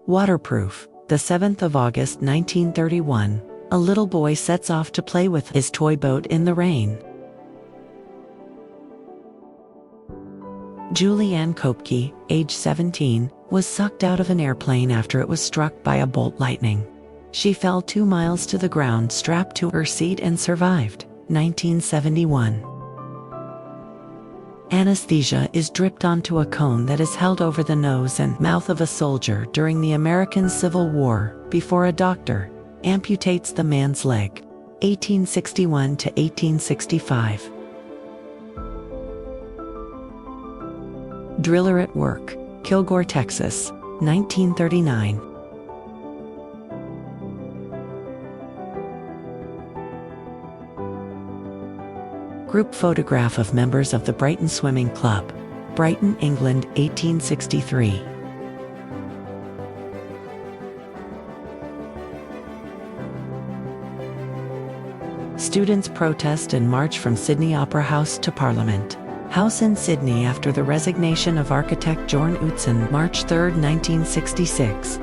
Waterproof. The 7th of August 1931, a little boy sets off to play with his toy boat in the rain. Julianne Kopke, age 17, was sucked out of an airplane after it was struck by a bolt lightning. She fell 2 miles to the ground strapped to her seat and survived. 1971. Anesthesia is dripped onto a cone that is held over the nose and mouth of a soldier during the American Civil War before a doctor amputates the man's leg. 1861 to 1865. Driller at Work, Kilgore, Texas, 1939. Group photograph of members of the Brighton Swimming Club, Brighton, England, 1863. Students protest and march from Sydney Opera House to Parliament House in Sydney after the resignation of architect Jorn Utzon, March 3, 1966.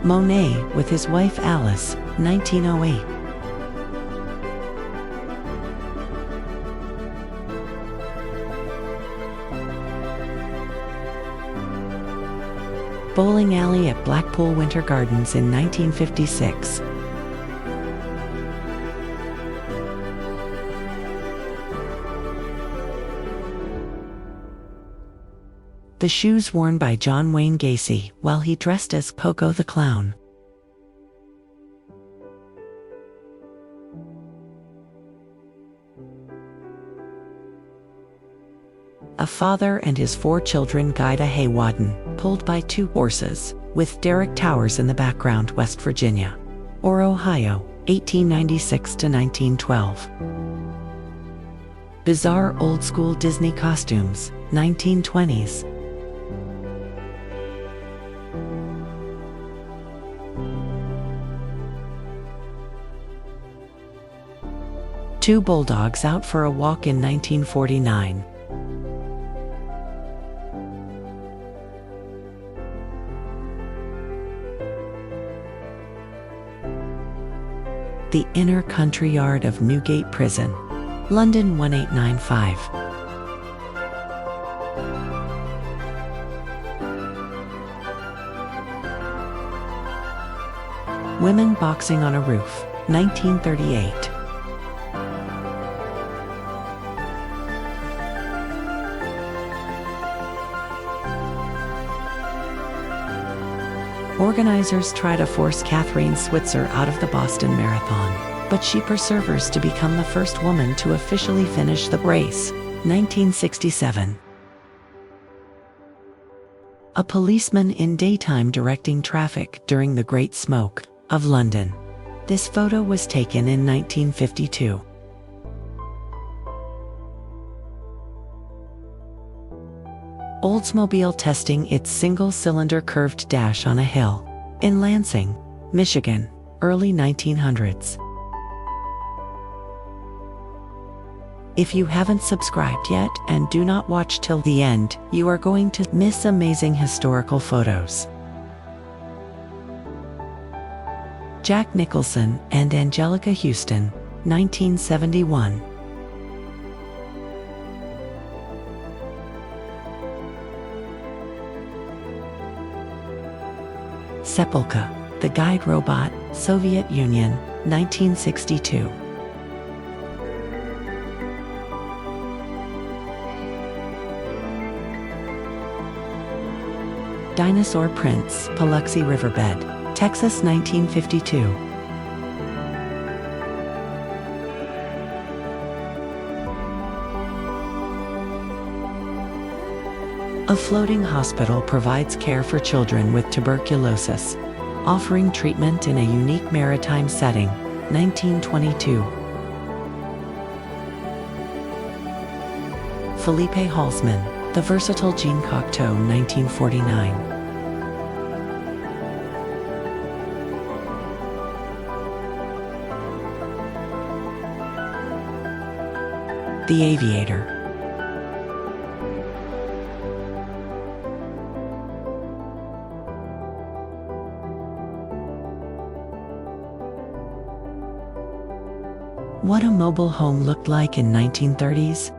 Monet with his wife Alice, 1908. Bowling alley at Blackpool Winter Gardens in 1956. The shoes worn by John Wayne Gacy while he dressed as Coco the Clown. A father and his 4 children guide a hay wagon, pulled by 2 horses, with Derrick Towers in the background, West Virginia or Ohio, 1896 to 1912. Bizarre old-school Disney costumes, 1920s. Two bulldogs out for a walk in 1949. The inner country yard of Newgate Prison, London, 1895. Women boxing on a roof, 1938. Organizers try to force Catherine Switzer out of the Boston Marathon, but she perseveres to become the first woman to officially finish the race. 1967. A policeman in daytime directing traffic during the Great Smoke of London. This photo was taken in 1952. Oldsmobile testing its single-cylinder curved dash on a hill in Lansing, Michigan, early 1900s. If you haven't subscribed yet and do not watch till the end, you are going to miss amazing historical photos. Jack Nicholson and Angelica Houston, 1971. Sepulka, the guide robot, Soviet Union, 1962. Dinosaur prints, Paluxy Riverbed, Texas, 1952. A floating hospital provides care for children with tuberculosis, offering treatment in a unique maritime setting, 1922. Felipe Halsman, the versatile Jean Cocteau, 1949. The Aviator. What a mobile home looked like in 1930s?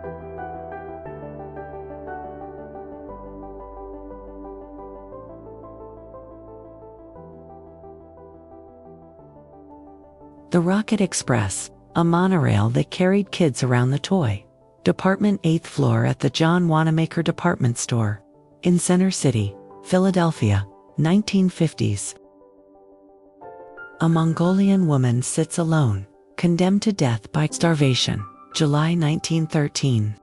The Rocket Express, a monorail that carried kids around the toy department, 8th floor at the John Wanamaker Department Store in Center City, Philadelphia, 1950s. A Mongolian woman sits alone, condemned to death by starvation, July 1913.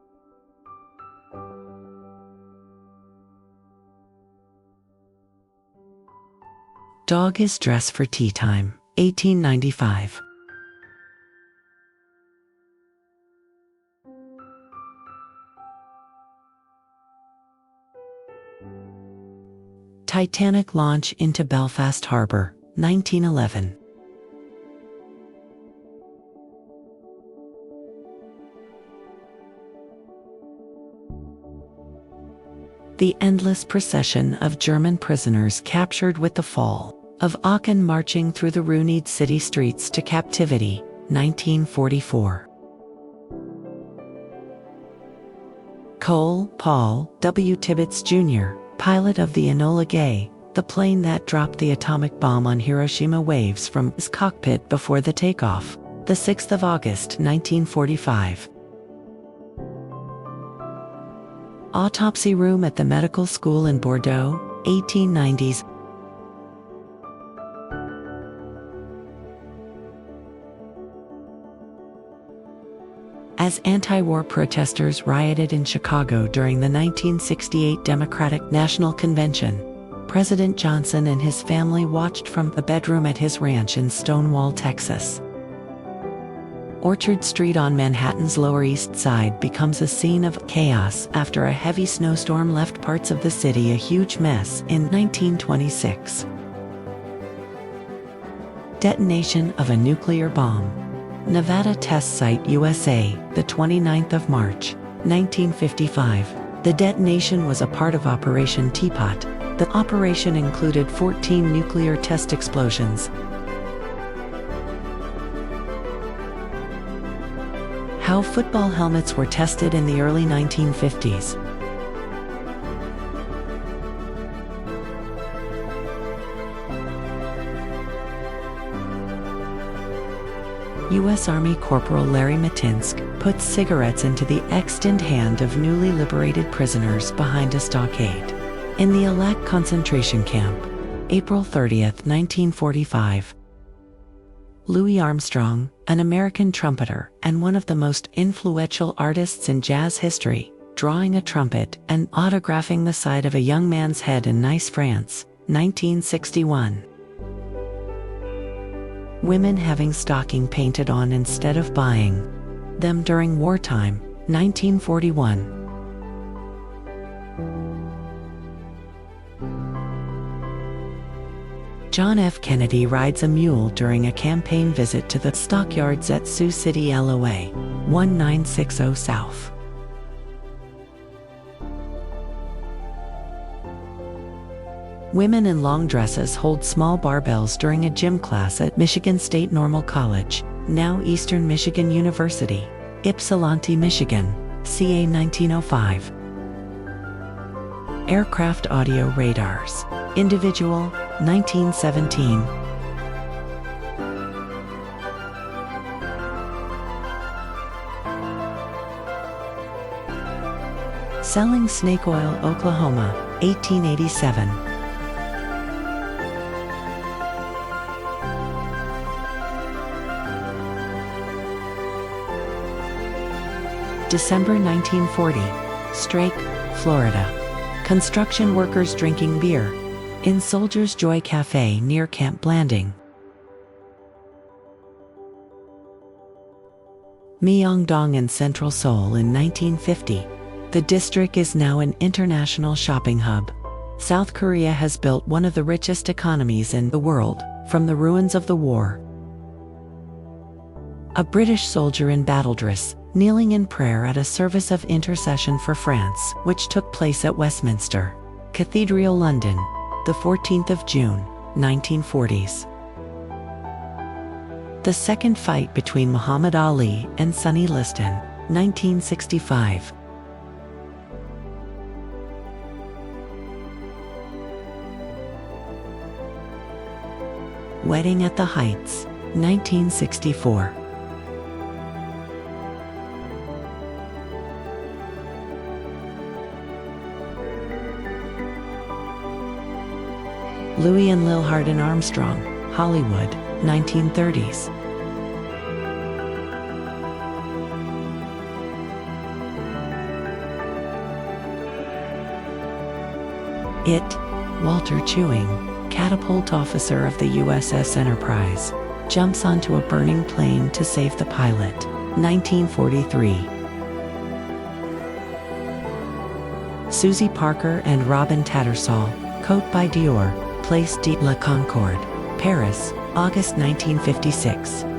Dog is dressed for tea time, 1895. Titanic launch into Belfast Harbor, 1911. The endless procession of German prisoners captured with the fall of Aachen marching through the ruined city streets to captivity, 1944. Cole, Paul W. Tibbets Jr., pilot of the Enola Gay, the plane that dropped the atomic bomb on Hiroshima, waves from his cockpit before the takeoff, the 6th of August, 1945. Autopsy room at the medical school in Bordeaux, 1890s. As anti-war protesters rioted in Chicago during the 1968 Democratic National Convention, President Johnson and his family watched from a bedroom at his ranch in Stonewall, Texas. Orchard Street on Manhattan's Lower East Side becomes a scene of chaos after a heavy snowstorm left parts of the city a huge mess in 1926. Detonation of a nuclear bomb. Nevada Test Site, USA, the 29th of March, 1955. The detonation was a part of Operation Teapot. The operation included 14 nuclear test explosions. How football helmets were tested in the early 1950s. U.S. Army Corporal Larry Matinsk puts cigarettes into the extended hand of newly liberated prisoners behind a stockade in the Adak concentration camp, April 30th, 1945. Louis Armstrong, an American trumpeter and one of the most influential artists in jazz history, drawing a trumpet and autographing the side of a young man's head in Nice, France, 1961. Women having stocking painted on instead of buying them during wartime, 1941. John F. Kennedy rides a mule during a campaign visit to the stockyards at Sioux City, LOA, 1960 South. Women in long dresses hold small barbells during a gym class at Michigan State Normal College, now Eastern Michigan University, Ypsilanti, Michigan, ca. 1905. Aircraft audio radars. Individual, 1917. Selling snake oil, Oklahoma, 1887. December 1940, Strake, Florida. Construction workers drinking beer in Soldier's Joy Cafe near Camp Blanding. Myeongdong in Central Seoul in 1950. The district is now an international shopping hub. South Korea has built one of the richest economies in the world from the ruins of the war. A British soldier in battle dress, kneeling in prayer at a service of intercession for France, which took place at Westminster Cathedral, London, the 14th of June, 1940s. The second fight between Muhammad Ali and Sonny Liston, 1965. Wedding at the Heights, 1964. Louis and Lil Hardin Armstrong, Hollywood, 1930s. It, Walter Chewing, catapult officer of the USS Enterprise, jumps onto a burning plane to save the pilot, 1943. Susie Parker and Robin Tattersall, Coat by Dior, Place de la Concorde, Paris, August 1956.